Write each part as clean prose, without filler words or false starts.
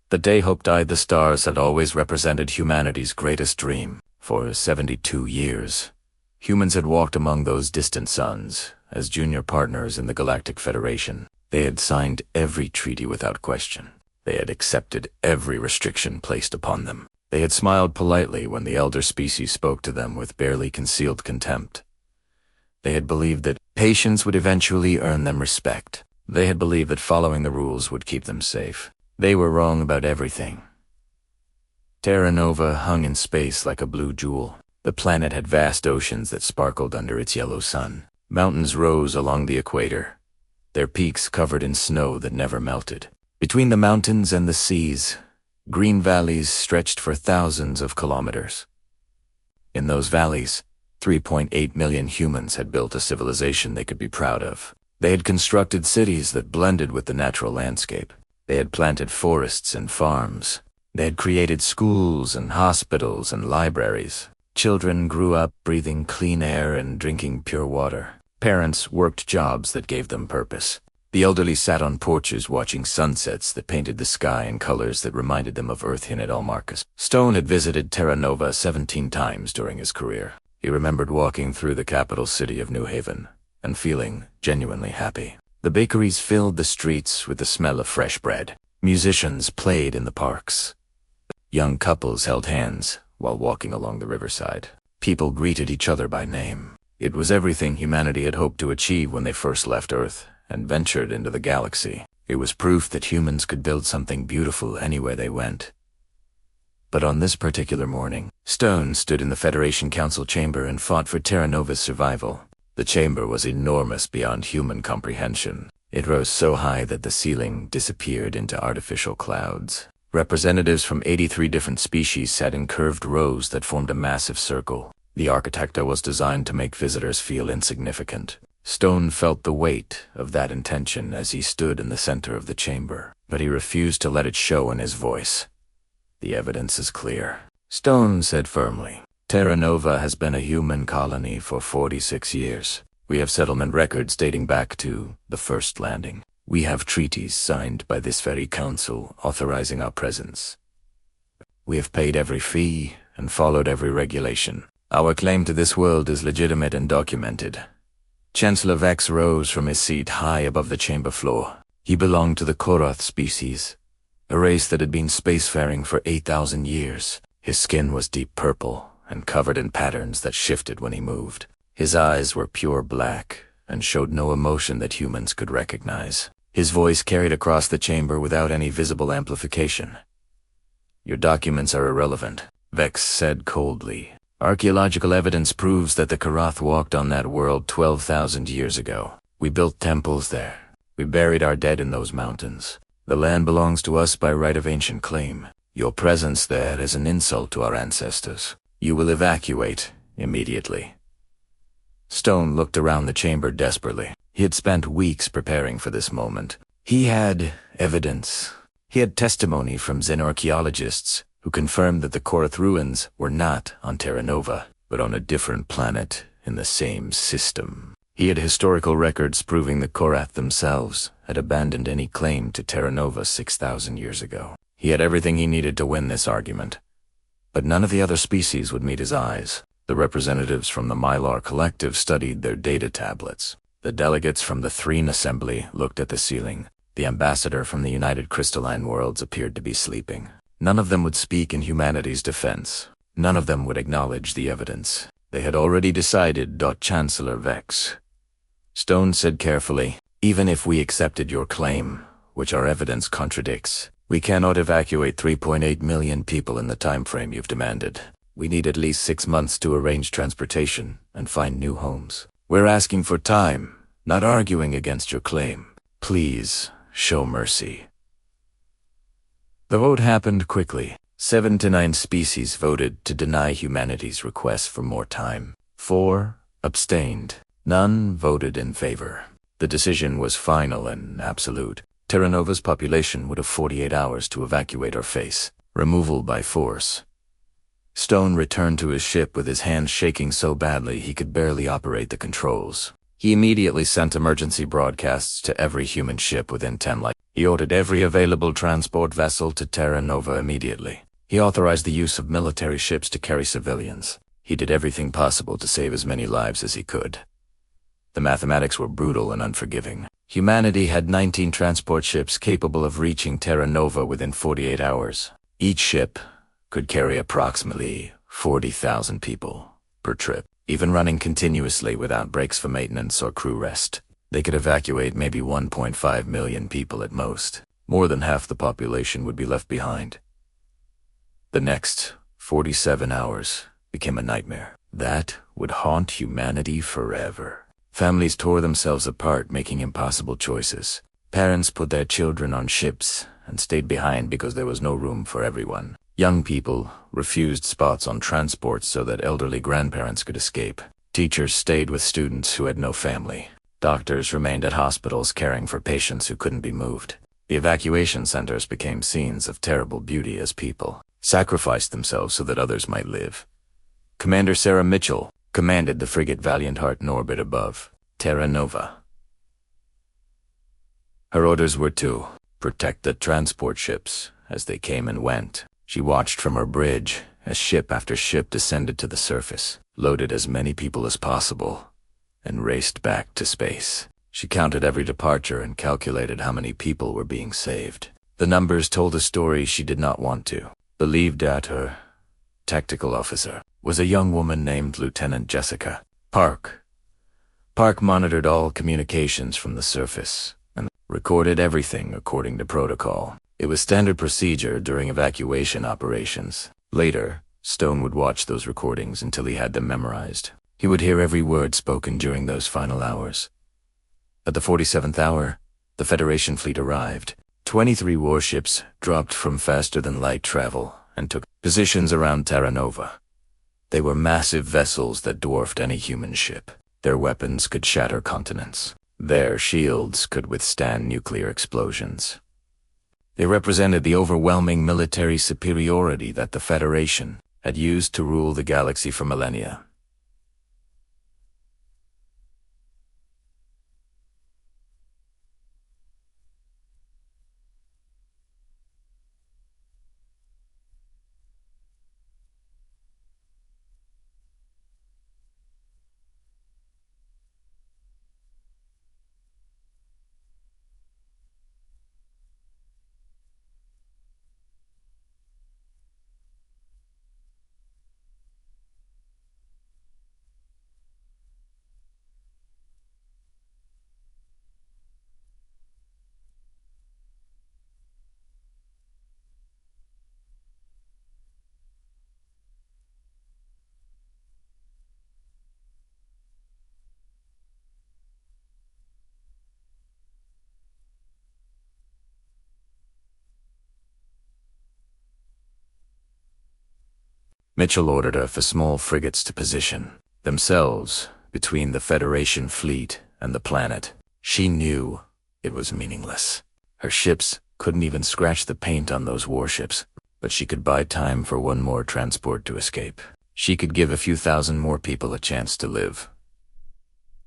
The day hope-eyed the stars had always represented humanity's greatest dream. For 72 years, humans had walked among those distant suns as junior partners in the Galactic Federation. They had signed every treaty without question. They had accepted every restriction placed upon them. They had smiled politely when the elder species spoke to them with barely concealed contempt. They had believed that patience would eventually earn them respect. They had believed that following the rules would keep them safe. They were wrong about everything. Terra Nova hung in space like a blue jewel. The planet had vast oceans that sparkled under its yellow sun. Mountains rose along the equator, their peaks covered in snow that never melted. Between the mountains and the seas, green valleys stretched for thousands of kilometers. In those valleys, 3.8 million humans had built a civilization they could be proud of. They had constructed cities that blended with the natural landscape. They had planted forests and farms. They had created schools and hospitals and libraries. Children grew up breathing clean air and drinking pure water. Parents worked jobs that gave them purpose. The elderly sat on porches watching sunsets that painted the sky in colors that reminded them of Earth in Marcus. Stone had visited Terra Nova 17 times during his career. He remembered walking through the capital city of New Haven and feeling genuinely happy. The bakeries filled the streets with the smell of fresh bread. Musicians played in the parks. Young couples held hands while walking along the riverside. People greeted each other by name. It was everything humanity had hoped to achieve when they first left Earth and ventured into the galaxy. It was proof that humans could build something beautiful anywhere they went. But on this particular morning, Stone stood in the Federation Council chamber and fought for Terra Nova's survival. The chamber was enormous beyond human comprehension. It rose so high that the ceiling disappeared into artificial clouds. Representatives from 83 different species sat in curved rows that formed a massive circle. The architecture was designed to make visitors feel insignificant. Stone felt the weight of that intention as he stood in the center of the chamber, but he refused to let it show in his voice. The evidence is clear, Stone said firmly. Terra Nova has been a human colony for 46 years. We have settlement records dating back to the first landing. We have treaties signed by this very council authorizing our presence. We have paid every fee and followed every regulation. Our claim to this world is legitimate and documented. Chancellor Vex rose from his seat high above the chamber floor. He belonged to the Korath species, a race that had been spacefaring for 8,000 years. His skin was deep purple and covered in patterns that shifted when he moved. His eyes were pure black and showed no emotion that humans could recognize. His voice carried across the chamber without any visible amplification. Your documents are irrelevant, Vex said coldly. Archaeological evidence proves that the Korath walked on that world 12,000 years ago. We built temples there. We buried our dead in those mountains. The land belongs to us by right of ancient claim. Your presence there is an insult to our ancestors. You will evacuate immediately. Stone looked around the chamber desperately. He had spent weeks preparing for this moment. He had evidence. He had testimony from xenarchaeologists who confirmed that the Korath ruins were not on Terra Nova, but on a different planet in the same system. He had historical records proving the Korath themselves had abandoned any claim to Terra Nova 6,000 years ago. He had everything he needed to win this argument. But none of the other species would meet his eyes. The representatives from the Mylar Collective studied their data tablets. The delegates from the Threen Assembly looked at the ceiling. The ambassador from the United Crystalline Worlds appeared to be sleeping. None of them would speak in humanity's defense. None of them would acknowledge the evidence. They had already decided. Chancellor Vex. Stone said carefully, even if we accepted your claim, which our evidence contradicts, we cannot evacuate 3.8 million people in the time frame you've demanded. We need at least 6 months to arrange transportation and find new homes. We're asking for time, not arguing against your claim. Please, show mercy. The vote happened quickly. 7 to 9 species voted to deny humanity's request for more time. 4 abstained. None voted in favor. The decision was final and absolute. Terra Nova's population would have 48 hours to evacuate or face removal by force. Stone returned to his ship with his hands shaking so badly he could barely operate the controls. He immediately sent emergency broadcasts to every human ship within 10 light. He ordered every available transport vessel to Terra Nova immediately. He authorized the use of military ships to carry civilians. He did everything possible to save as many lives as he could. The mathematics were brutal and unforgiving. Humanity had 19 transport ships capable of reaching Terra Nova within 48 hours. Each ship could carry approximately 40,000 people per trip. Even running continuously without breaks for maintenance or crew rest, they could evacuate maybe 1.5 million people at most. More than half the population would be left behind. The next 47 hours became a nightmare. That would haunt humanity forever. Families tore themselves apart, making impossible choices. Parents put their children on ships and stayed behind because there was no room for everyone. Young people refused spots on transports so that elderly grandparents could escape. Teachers stayed with students who had no family. Doctors remained at hospitals caring for patients who couldn't be moved. The evacuation centers became scenes of terrible beauty as people sacrificed themselves so that others might live. Commander Sarah Mitchell commanded the frigate Valiant Heart in orbit above Terra Nova. Her orders were to protect the transport ships as they came and went. She watched from her bridge as ship after ship descended to the surface, loaded as many people as possible, and raced back to space. She counted every departure and calculated how many people were being saved. The numbers told a story she did not want to believe. That her tactical officer was a young woman named Lieutenant Jessica Park. Park monitored all communications from the surface and recorded everything according to protocol. It was standard procedure during evacuation operations. Later, Stone would watch those recordings until he had them memorized. He would hear every word spoken during those final hours. At the 47th hour, the Federation fleet arrived. 23 warships dropped from faster-than-light travel and took positions around Terra Nova. They were massive vessels that dwarfed any human ship. Their weapons could shatter continents. Their shields could withstand nuclear explosions. They represented the overwhelming military superiority that the Federation had used to rule the galaxy for millennia. Mitchell ordered her for small frigates to position themselves between the Federation fleet and the planet. She knew it was meaningless. Her ships couldn't even scratch the paint on those warships, but she could buy time for one more transport to escape. She could give a few thousand more people a chance to live.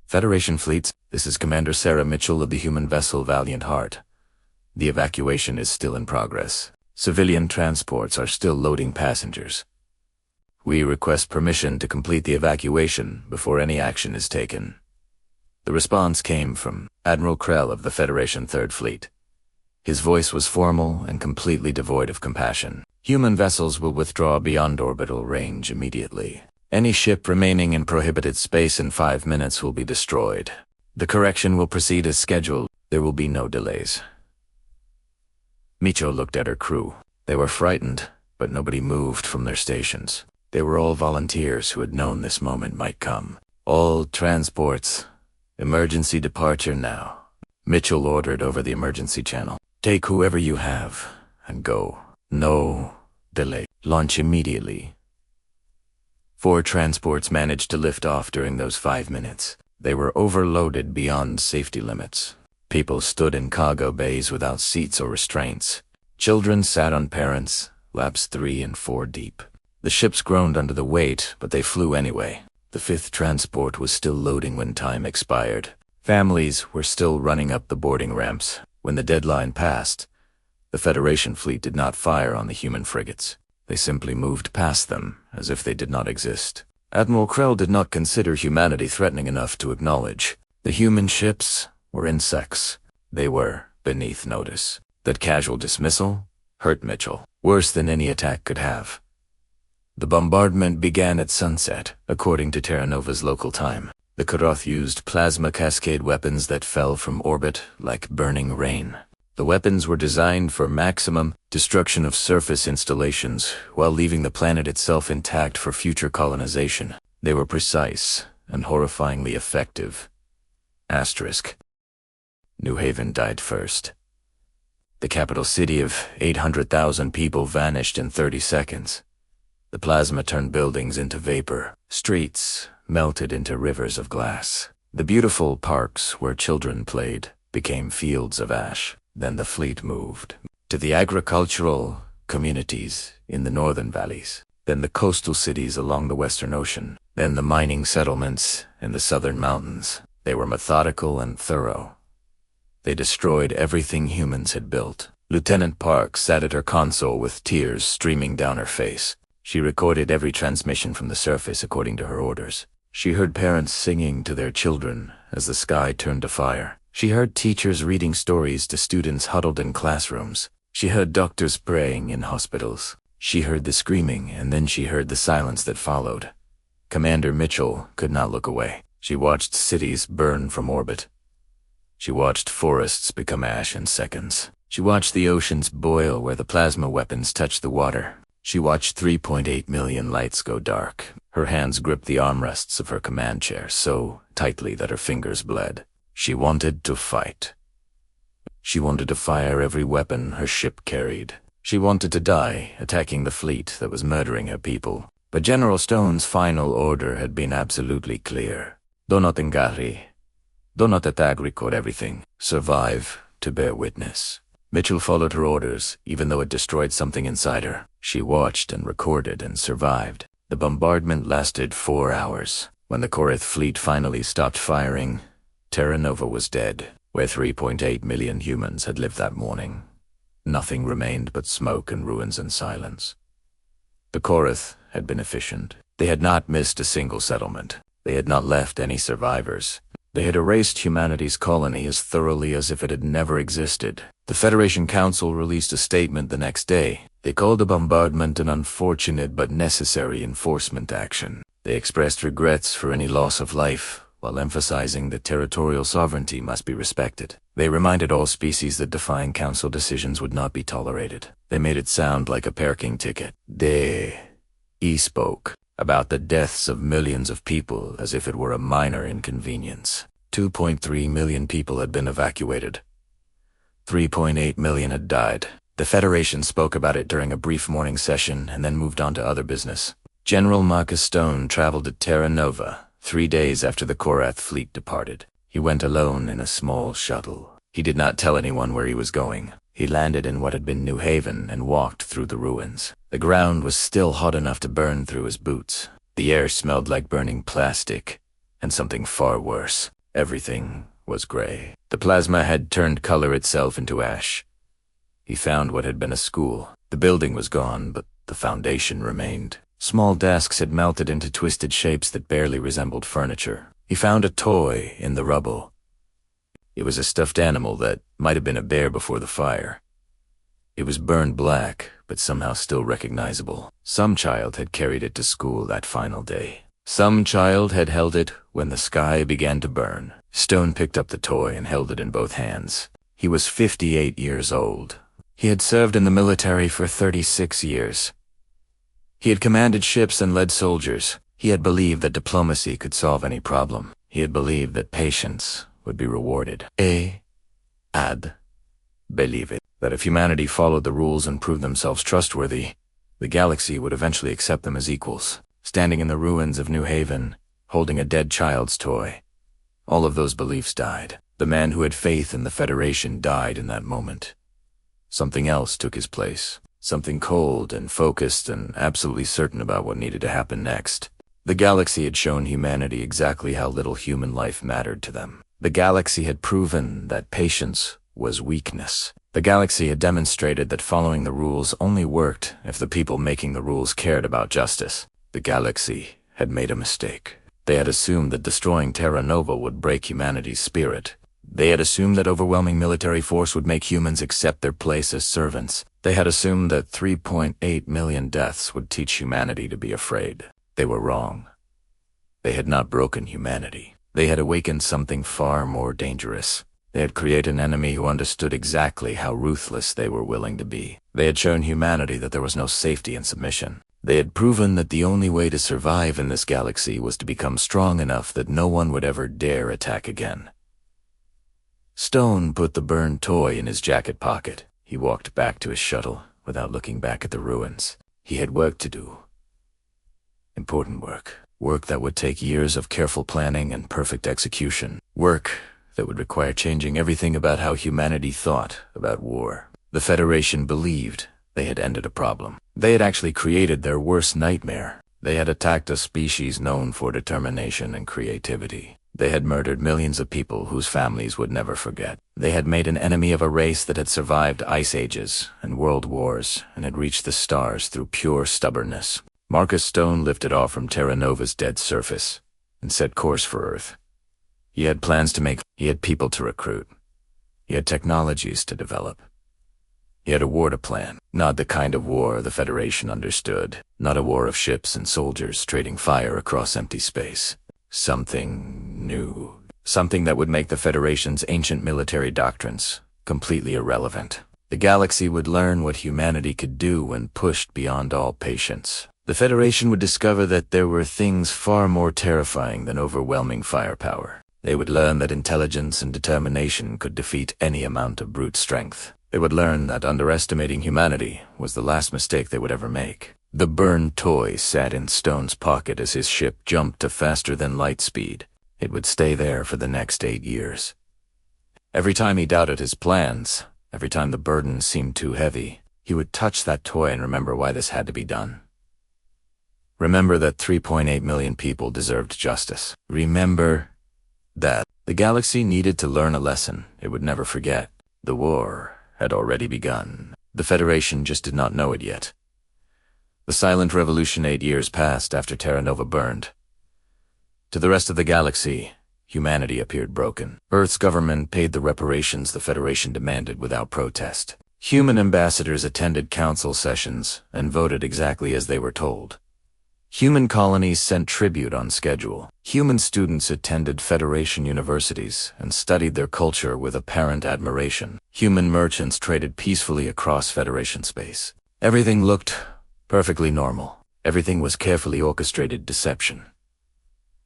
Federation fleets, this is Commander Sarah Mitchell of the human vessel Valiant Heart. The evacuation is still in progress. Civilian transports are still loading passengers. We request permission to complete the evacuation before any action is taken. The response came from Admiral Krell of the Federation Third Fleet. His voice was formal and completely devoid of compassion. Human vessels will withdraw beyond orbital range immediately. Any ship remaining in prohibited space in 5 minutes will be destroyed. The correction will proceed as scheduled. There will be no delays. Micho looked at her crew. They were frightened, but nobody moved from their stations. They were all volunteers who had known this moment might come. All transports, emergency departure now. Mitchell ordered over the emergency channel. Take whoever you have and go. No delay. Launch immediately. 4 transports managed to lift off during those 5 minutes. They were overloaded beyond safety limits. People stood in cargo bays without seats or restraints. Children sat on parents, laps 3 and 4 deep. The ships groaned under the weight, but they flew anyway. The fifth transport was still loading when time expired. Families were still running up the boarding ramps. When the deadline passed, the Federation fleet did not fire on the human frigates. They simply moved past them, as if they did not exist. Admiral Krell did not consider humanity threatening enough to acknowledge. The human ships were insects. They were beneath notice. That casual dismissal hurt Mitchell, worse than any attack could have. The bombardment began at sunset, according to Terra Nova's local time. The Koroth used plasma cascade weapons that fell from orbit like burning rain. The weapons were designed for maximum destruction of surface installations, while leaving the planet itself intact for future colonization. They were precise and horrifyingly effective. Asterisk. New Haven died first. The capital city of 800,000 people vanished in 30 seconds. The plasma turned buildings into vapor. Streets melted into rivers of glass. The beautiful parks where children played became fields of ash. Then the fleet moved to the agricultural communities in the northern valleys, then the coastal cities along the Western Ocean, then the mining settlements in the southern mountains. They were methodical and thorough. They destroyed everything humans had built. Lieutenant Park sat at her console with tears streaming down her face. She recorded every transmission from the surface according to her orders. She heard parents singing to their children as the sky turned to fire. She heard teachers reading stories to students huddled in classrooms. She heard doctors praying in hospitals. She heard the screaming, and then she heard the silence that followed. Commander Mitchell could not look away. She watched cities burn from orbit. She watched forests become ash in seconds. She watched the oceans boil where the plasma weapons touched the water. She watched 3.8 million lights go dark. Her hands gripped the armrests of her command chair so tightly that her fingers bled. She wanted to fight. She wanted to fire every weapon her ship carried. She wanted to die attacking the fleet that was murdering her people. But General Stone's final order had been absolutely clear. Do not engari. Do not attack, record everything. Survive to bear witness. Mitchell followed her orders, even though it destroyed something inside her. She watched and recorded and survived. The bombardment lasted 4 hours. When the Koroth fleet finally stopped firing, Terra Nova was dead, where 3.8 million humans had lived that morning. Nothing remained but smoke and ruins and silence. The Koroth had been efficient. They had not missed a single settlement. They had not left any survivors. They had erased humanity's colony as thoroughly as if it had never existed. The Federation Council released a statement the next day. They called the bombardment an unfortunate but necessary enforcement action. They expressed regrets for any loss of life, while emphasizing that territorial sovereignty must be respected. They reminded all species that defying council decisions would not be tolerated. They made it sound like a parking ticket. He spoke about the deaths of millions of people as if it were a minor inconvenience. 2.3 million people had been evacuated. 3.8 million had died. The Federation spoke about it during a brief morning session and then moved on to other business. General Marcus Stone traveled to Terra Nova 3 days after the Koroth fleet departed. He went alone in a small shuttle. He did not tell anyone where he was going. He landed in what had been New Haven and walked through the ruins. The ground was still hot enough to burn through his boots. The air smelled like burning plastic, and something far worse. Everything was gray. The plasma had turned color itself into ash. He found what had been a school. The building was gone, but the foundation remained. Small desks had melted into twisted shapes that barely resembled furniture. He found a toy in the rubble. It was a stuffed animal that might have been a bear before the fire. It was burned black, but somehow still recognizable. Some child had carried it to school that final day. Some child had held it when the sky began to burn. Stone picked up the toy and held it in both hands. He was 58 years old. He had served in the military for 36 years. He had commanded ships and led soldiers. He had believed that diplomacy could solve any problem. He had believed that patience would be rewarded. Believe it, that if humanity followed the rules and proved themselves trustworthy, the galaxy would eventually accept them as equals. Standing in the ruins of New Haven, holding a dead child's toy, all of those beliefs died. The man who had faith in the Federation died in that moment. Something else took his place. Something cold and focused and absolutely certain about what needed to happen next. The galaxy had shown humanity exactly how little human life mattered to them. The galaxy had proven that patience was weakness. The galaxy had demonstrated that following the rules only worked if the people making the rules cared about justice. The galaxy had made a mistake. They had assumed that destroying Terra Nova would break humanity's spirit. They had assumed that overwhelming military force would make humans accept their place as servants. They had assumed that 3.8 million deaths would teach humanity to be afraid. They were wrong. They had not broken humanity. They had awakened something far more dangerous. They had created an enemy who understood exactly how ruthless they were willing to be. They had shown humanity that there was no safety in submission. They had proven that the only way to survive in this galaxy was to become strong enough that no one would ever dare attack again. Stone put the burned toy in his jacket pocket. He walked back to his shuttle without looking back at the ruins. He had work to do. Important work. Work that would take years of careful planning and perfect execution. Work that would require changing everything about how humanity thought about war. The Federation believed they had ended a problem. They had actually created their worst nightmare. They had attacked a species known for determination and creativity. They had murdered millions of people whose families would never forget. They had made an enemy of a race that had survived ice ages and world wars and had reached the stars through pure stubbornness. Marcus Stone lifted off from Terra Nova's dead surface and set course for Earth. He had plans to make. He had people to recruit. He had technologies to develop. He had a war to plan. Not the kind of war the Federation understood. Not a war of ships and soldiers trading fire across empty space. Something new. Something that would make the Federation's ancient military doctrines completely irrelevant. The galaxy would learn what humanity could do when pushed beyond all patience. The Federation would discover that there were things far more terrifying than overwhelming firepower. They would learn that intelligence and determination could defeat any amount of brute strength. They would learn that underestimating humanity was the last mistake they would ever make. The burned toy sat in Stone's pocket as his ship jumped to faster than light speed. It would stay there for the next 8 years. Every time he doubted his plans, every time the burden seemed too heavy, he would touch that toy and remember why this had to be done. Remember that 3.8 million people deserved justice. Remember that the galaxy needed to learn a lesson it would never forget. The war had already begun. The Federation just did not know it yet. The silent revolution 8 years passed after Terra Nova burned. To the rest of the galaxy, humanity appeared broken. Earth's government paid the reparations the Federation demanded without protest. Human ambassadors attended council sessions and voted exactly as they were told. Human colonies sent tribute on schedule. Human students attended Federation universities and studied their culture with apparent admiration. Human merchants traded peacefully across Federation space. Everything looked perfectly normal. Everything was carefully orchestrated deception.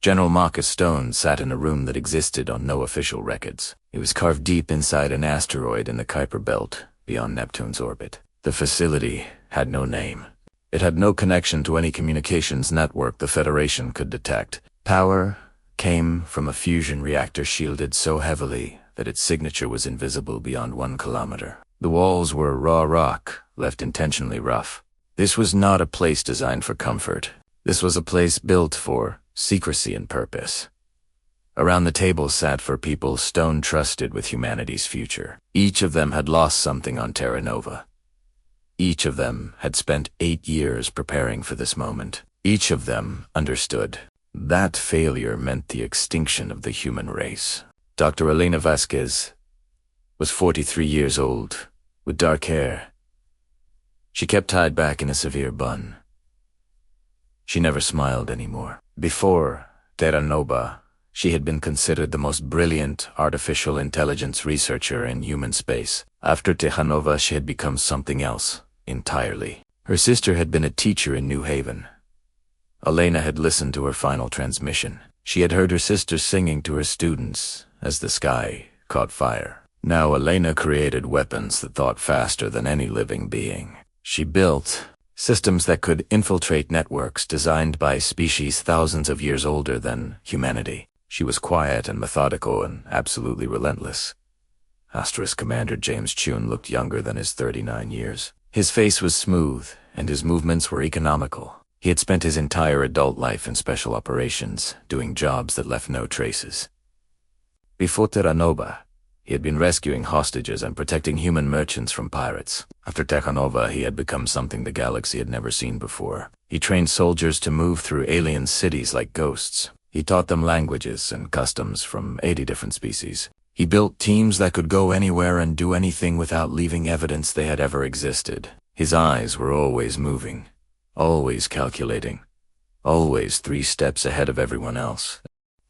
General Marcus Stone sat in a room that existed on no official records. It was carved deep inside an asteroid in the Kuiper Belt, beyond Neptune's orbit. The facility had no name. It had no connection to any communications network the Federation could detect. Power came from a fusion reactor shielded so heavily that its signature was invisible beyond 1 kilometer. The walls were raw rock, left intentionally rough. This was not a place designed for comfort. This was a place built for secrecy and purpose. Around the table sat four people Stone trusted with humanity's future. Each of them had lost something on Terra Nova. Each of them had spent 8 years preparing for this moment. Each of them understood. That failure meant the extinction of the human race. Dr. Elena Vasquez was 43 years old, with dark hair. She kept tied back in a severe bun. She never smiled anymore. Before Terra Nova, she had been considered the most brilliant artificial intelligence researcher in human space. After Terra Nova, she had become something else entirely. Her sister had been a teacher in New Haven. Elena had listened to her final transmission. She had heard her sister singing to her students as the sky caught fire. Now Elena created weapons that thought faster than any living being. She built systems that could infiltrate networks designed by species thousands of years older than humanity. She was quiet and methodical and absolutely relentless. Asterisk Commander James Chun looked younger than his 39 years. His face was smooth, and his movements were economical. He had spent his entire adult life in special operations, doing jobs that left no traces. Before Terra Nova, he had been rescuing hostages and protecting human merchants from pirates. After Terra Nova, he had become something the galaxy had never seen before. He trained soldiers to move through alien cities like ghosts. He taught them languages and customs from 80 different species. He built teams that could go anywhere and do anything without leaving evidence they had ever existed. His eyes were always moving, always calculating, always 3 steps ahead of everyone else.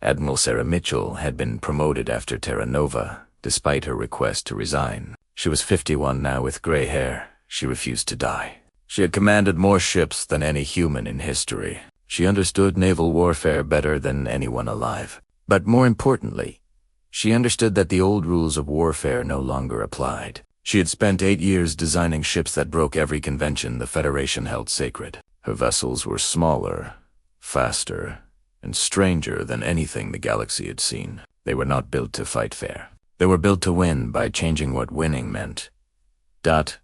Admiral Sarah Mitchell had been promoted after Terra Nova, despite her request to resign. She was 51 now with gray hair. She refused to die. She had commanded more ships than any human in history. She understood naval warfare better than anyone alive. But more importantly, she understood that the old rules of warfare no longer applied. She had spent 8 years designing ships that broke every convention the Federation held sacred. Her vessels were smaller, faster, and stranger than anything the galaxy had seen. They were not built to fight fair. They were built to win by changing what winning meant. Dr.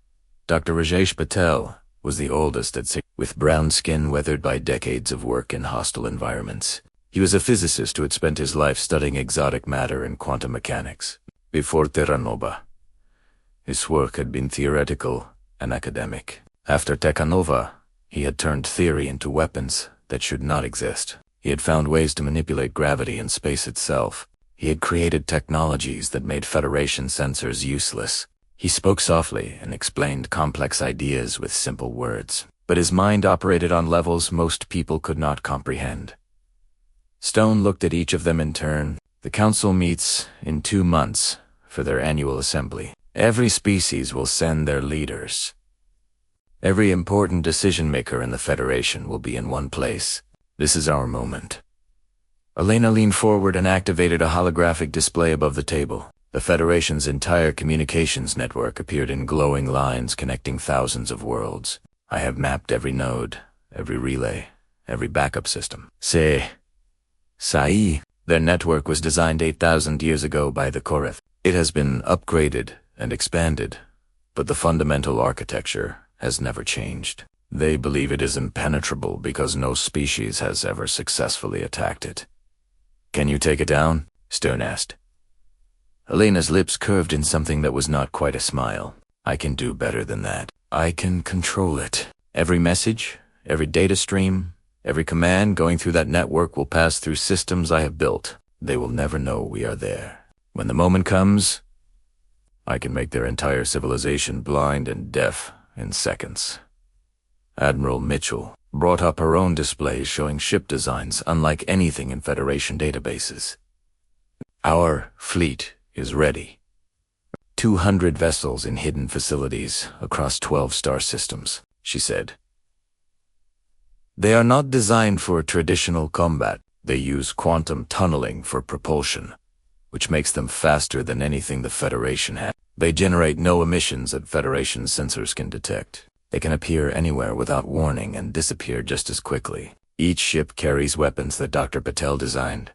Rajesh Patel was the oldest at 6, with brown skin weathered by decades of work in hostile environments. He was a physicist who had spent his life studying exotic matter and quantum mechanics. Before Terra Nova, his work had been theoretical and academic. After Terra Nova, he had turned theory into weapons that should not exist. He had found ways to manipulate gravity and space itself. He had created technologies that made Federation sensors useless. He spoke softly and explained complex ideas with simple words, but his mind operated on levels most people could not comprehend. Stone looked at each of them in turn. The Council meets in 2 months for their annual assembly. Every species will send their leaders. Every important decision-maker in the Federation will be in one place. This is our moment. Elena leaned forward and activated a holographic display above the table. The Federation's entire communications network appeared in glowing lines connecting thousands of worlds. I have mapped every node, every relay, every backup system. Sai. Their network was designed 8,000 years ago by the Koreth. It has been upgraded and expanded, but the fundamental architecture has never changed. They believe it is impenetrable because no species has ever successfully attacked it. Can you take it down? Stone asked. Elena's lips curved in something that was not quite a smile. I can do better than that. I can control it. Every message, every data stream, every command going through that network will pass through systems I have built. They will never know we are there. When the moment comes, I can make their entire civilization blind and deaf in seconds. Admiral Mitchell brought up her own displays showing ship designs unlike anything in Federation databases. Our fleet is ready. 200 vessels in hidden facilities across 12 star systems, she said. They are not designed for traditional combat. They use quantum tunneling for propulsion, which makes them faster than anything the Federation has. They generate no emissions that Federation sensors can detect. They can appear anywhere without warning and disappear just as quickly. Each ship carries weapons that Dr. Patel designed.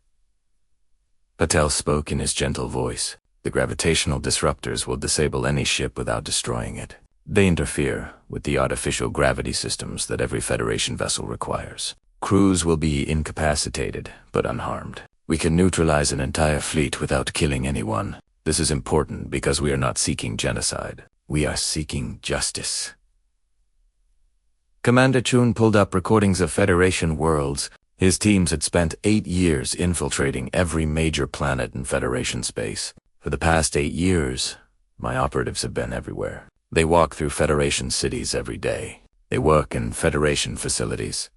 Patel spoke in his gentle voice. The gravitational disruptors will disable any ship without destroying it. They interfere with the artificial gravity systems that every Federation vessel requires. Crews will be incapacitated, but unharmed. We can neutralize an entire fleet without killing anyone. This is important because we are not seeking genocide. We are seeking justice. Commander Chun pulled up recordings of Federation worlds. His teams had spent 8 years infiltrating every major planet in Federation space. For the past 8 years, my operatives have been everywhere. They walk through Federation cities every day. They work in Federation facilities.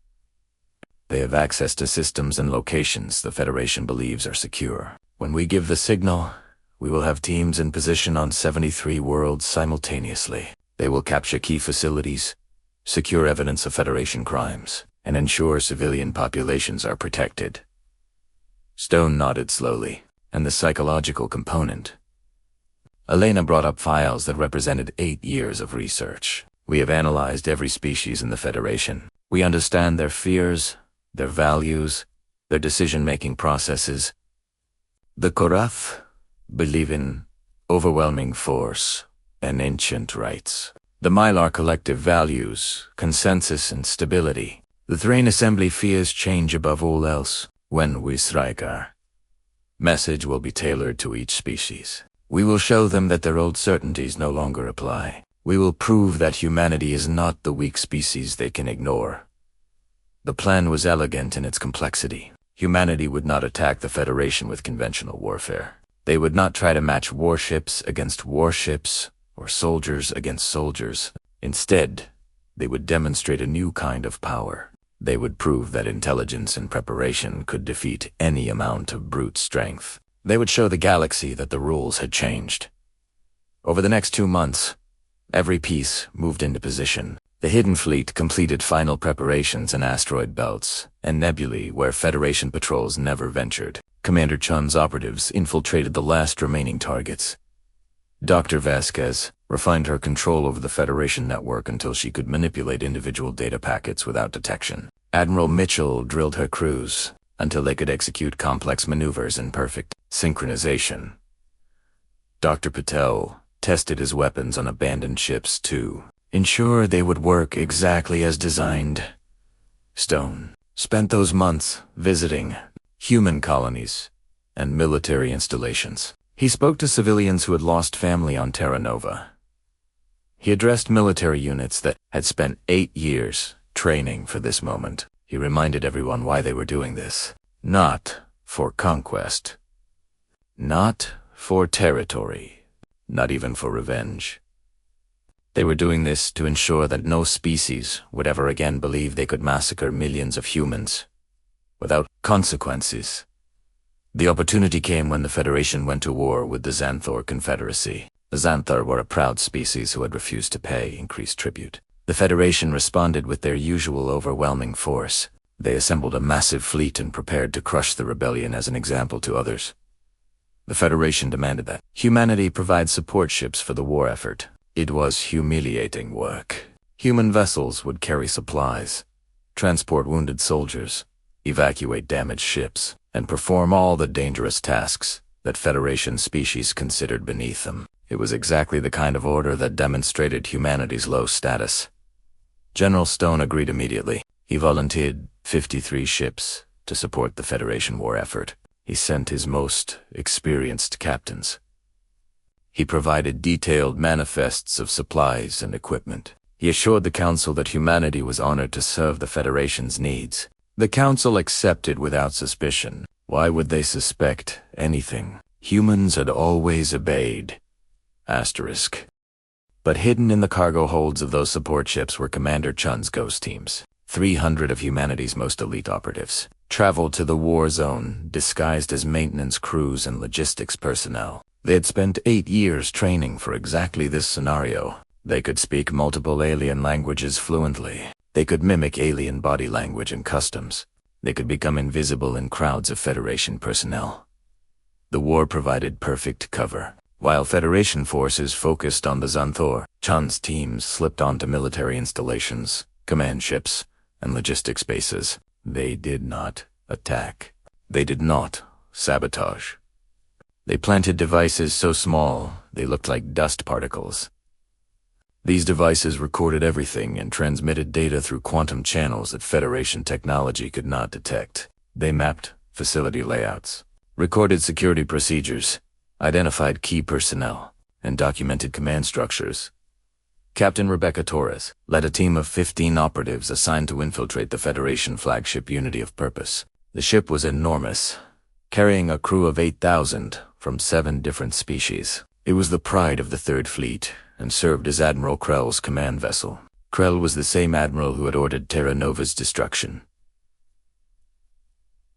They have access to systems and locations the Federation believes are secure. When we give the signal, we will have teams in position on 73 worlds simultaneously. They will capture key facilities, secure evidence of Federation crimes, and ensure civilian populations are protected. Stone nodded slowly, and the psychological component. Elena brought up files that represented 8 years of research. We have analyzed every species in the Federation. We understand their fears, their values, their decision-making processes. The Korath believe in overwhelming force and ancient rights. The Mylar collective values consensus and stability. The Thrain Assembly fears change above all else. When we strike our message will be tailored to each species. We will show them that their old certainties no longer apply. We will prove that humanity is not the weak species they can ignore. The plan was elegant in its complexity. Humanity would not attack the Federation with conventional warfare. They would not try to match warships against warships or soldiers against soldiers. Instead, they would demonstrate a new kind of power. They would prove that intelligence and preparation could defeat any amount of brute strength. They would show the galaxy that the rules had changed. Over the next 2 months, every piece moved into position. The Hidden Fleet completed final preparations in asteroid belts and nebulae where Federation patrols never ventured. Commander Chun's operatives infiltrated the last remaining targets. Dr. Vasquez refined her control over the Federation network until she could manipulate individual data packets without detection. Admiral Mitchell drilled her crews until they could execute complex maneuvers in perfect synchronization. Dr. Patel tested his weapons on abandoned ships to ensure they would work exactly as designed. Stone spent those months visiting human colonies and military installations. He spoke to civilians who had lost family on Terra Nova. He addressed military units that had spent 8 years training for this moment. He reminded everyone why they were doing this. Not for conquest. Not for territory. Not even for revenge. They were doing this to ensure that no species would ever again believe they could massacre millions of humans without consequences. The opportunity came when the Federation went to war with the Xanthor Confederacy. The Xanthor were a proud species who had refused to pay increased tribute. The Federation responded with their usual overwhelming force. They assembled a massive fleet and prepared to crush the rebellion as an example to others. The Federation demanded that humanity provide support ships for the war effort. It was humiliating work. Human vessels would carry supplies, transport wounded soldiers, evacuate damaged ships, and perform all the dangerous tasks that Federation species considered beneath them. It was exactly the kind of order that demonstrated humanity's low status. General Stone agreed immediately. He volunteered 53 ships to support the Federation war effort. He sent his most experienced captains. He provided detailed manifests of supplies and equipment. He assured the Council that humanity was honored to serve the Federation's needs. The Council accepted without suspicion. Why would they suspect anything? Humans had always obeyed. Asterisk. But hidden in the cargo holds of those support ships were Commander Chun's ghost teams. 300 of humanity's most elite operatives traveled to the war zone, disguised as maintenance crews and logistics personnel. They had spent 8 years training for exactly this scenario. They could speak multiple alien languages fluently. They could mimic alien body language and customs. They could become invisible in crowds of Federation personnel. The war provided perfect cover. While Federation forces focused on the Xanthor, Chun's teams slipped onto military installations, command ships, and logistics bases. They did not attack. They did not sabotage. They planted devices so small they looked like dust particles. These devices recorded everything and transmitted data through quantum channels that Federation technology could not detect. They mapped facility layouts, recorded security procedures, identified key personnel, and documented command structures. Captain Rebecca Torres led a team of 15 operatives assigned to infiltrate the Federation flagship Unity of Purpose. The ship was enormous, carrying a crew of 8,000 from 7 different species. It was the pride of the Third Fleet and served as Admiral Krell's command vessel. Krell was the same admiral who had ordered Terra Nova's destruction.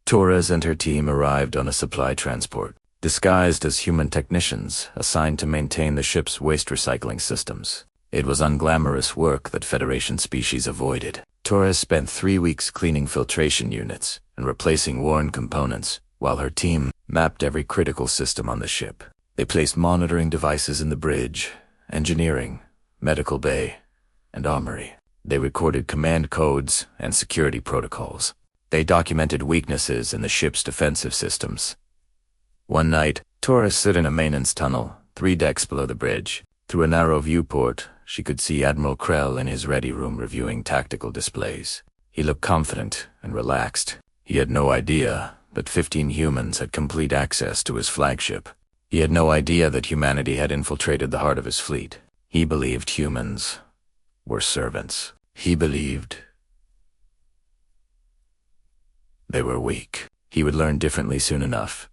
Torres and her team arrived on a supply transport, disguised as human technicians assigned to maintain the ship's waste recycling systems. It was unglamorous work that Federation species avoided. Torres spent 3 weeks cleaning filtration units and replacing worn components, while her team mapped every critical system on the ship. They placed monitoring devices in the bridge, engineering, medical bay, and armory. They recorded command codes and security protocols. They documented weaknesses in the ship's defensive systems. One night, Torres stood in a maintenance tunnel, 3 decks below the bridge. Through a narrow viewport, she could see Admiral Krell in his ready room reviewing tactical displays. He looked confident and relaxed. He had no idea that 15 humans had complete access to his flagship. He had no idea that humanity had infiltrated the heart of his fleet. He believed humans were servants. He believed they were weak. He would learn differently soon enough.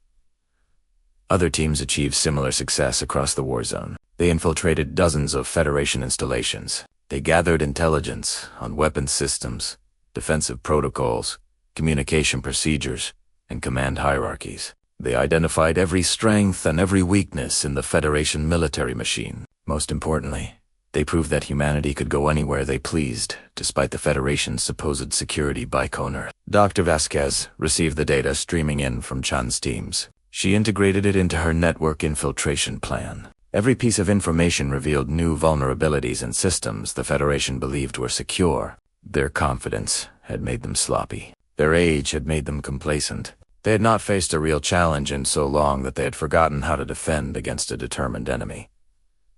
Other teams achieved similar success across the war zone. They infiltrated dozens of Federation installations. They gathered intelligence on weapons systems, defensive protocols, communication procedures, and command hierarchies. They identified every strength and every weakness in the Federation military machine. Most importantly, they proved that humanity could go anywhere they pleased, despite the Federation's supposed security baikonur. Dr. Vasquez received the data streaming in from Chan's teams. She integrated it into her network infiltration plan. Every piece of information revealed new vulnerabilities in systems the Federation believed were secure. Their confidence had made them sloppy. Their age had made them complacent. They had not faced a real challenge in so long that they had forgotten how to defend against a determined enemy.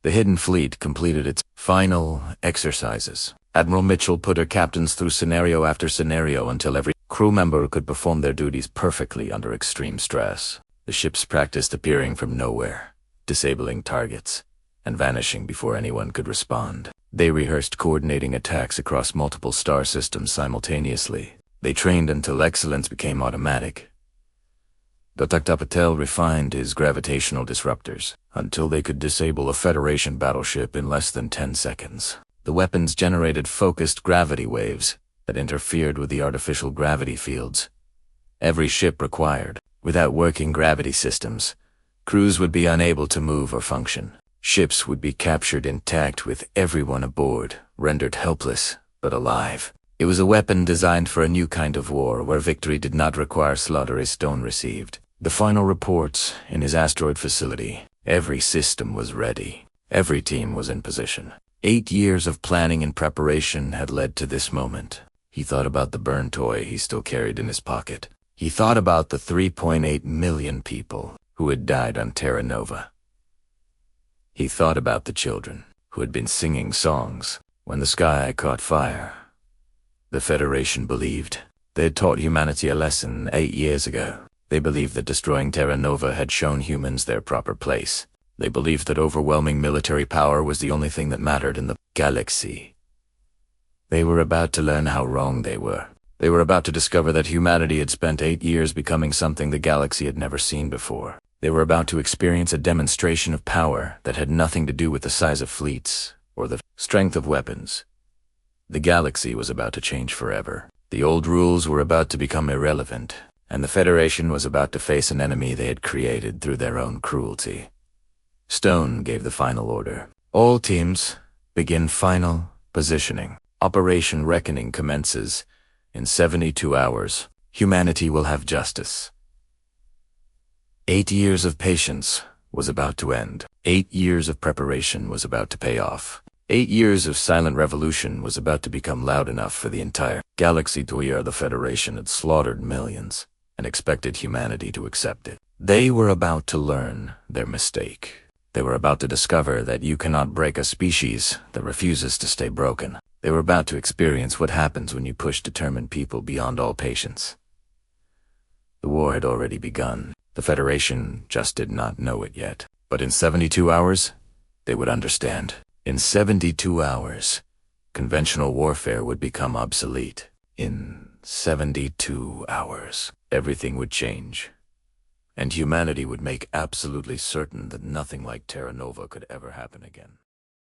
The Hidden Fleet completed its final exercises. Admiral Mitchell put her captains through scenario after scenario until every crew member could perform their duties perfectly under extreme stress. The ships practiced appearing from nowhere, disabling targets, and vanishing before anyone could respond. They rehearsed coordinating attacks across multiple star systems simultaneously. They trained until excellence became automatic. Dr. Patel refined his gravitational disruptors until they could disable a Federation battleship in less than 10 seconds. The weapons generated focused gravity waves that interfered with the artificial gravity fields every ship required. Without working gravity systems, crews would be unable to move or function. Ships would be captured intact with everyone aboard, rendered helpless but alive. It was a weapon designed for a new kind of war where victory did not require slaughter as Stone received. The final reports in his asteroid facility. Every system was ready. Every team was in position. 8 years of planning and preparation had led to this moment. He thought about the burn toy he still carried in his pocket. He thought about the 3.8 million people who had died on Terra Nova. He thought about the children who had been singing songs when the sky caught fire. The Federation believed they had taught humanity a lesson 8 years ago. They believed that destroying Terra Nova had shown humans their proper place. They believed that overwhelming military power was the only thing that mattered in the galaxy. They were about to learn how wrong they were. They were about to discover that humanity had spent 8 years becoming something the galaxy had never seen before. They were about to experience a demonstration of power that had nothing to do with the size of fleets or the strength of weapons. The galaxy was about to change forever. The old rules were about to become irrelevant, and the Federation was about to face an enemy they had created through their own cruelty. Stone gave the final order. All teams begin final positioning. Operation Reckoning commences. In 72 hours, humanity will have justice. 8 years of patience was about to end. 8 years of preparation was about to pay off. 8 years of silent revolution was about to become loud enough for the entire galaxy to hear the Federation had slaughtered millions and expected humanity to accept it. They were about to learn their mistake. They were about to discover that you cannot break a species that refuses to stay broken. They were about to experience what happens when you push determined people beyond all patience. The war had already begun. The Federation just did not know it yet. But in 72 hours, they would understand. In 72 hours, conventional warfare would become obsolete. In 72 hours, everything would change. And humanity would make absolutely certain that nothing like Terra Nova could ever happen again.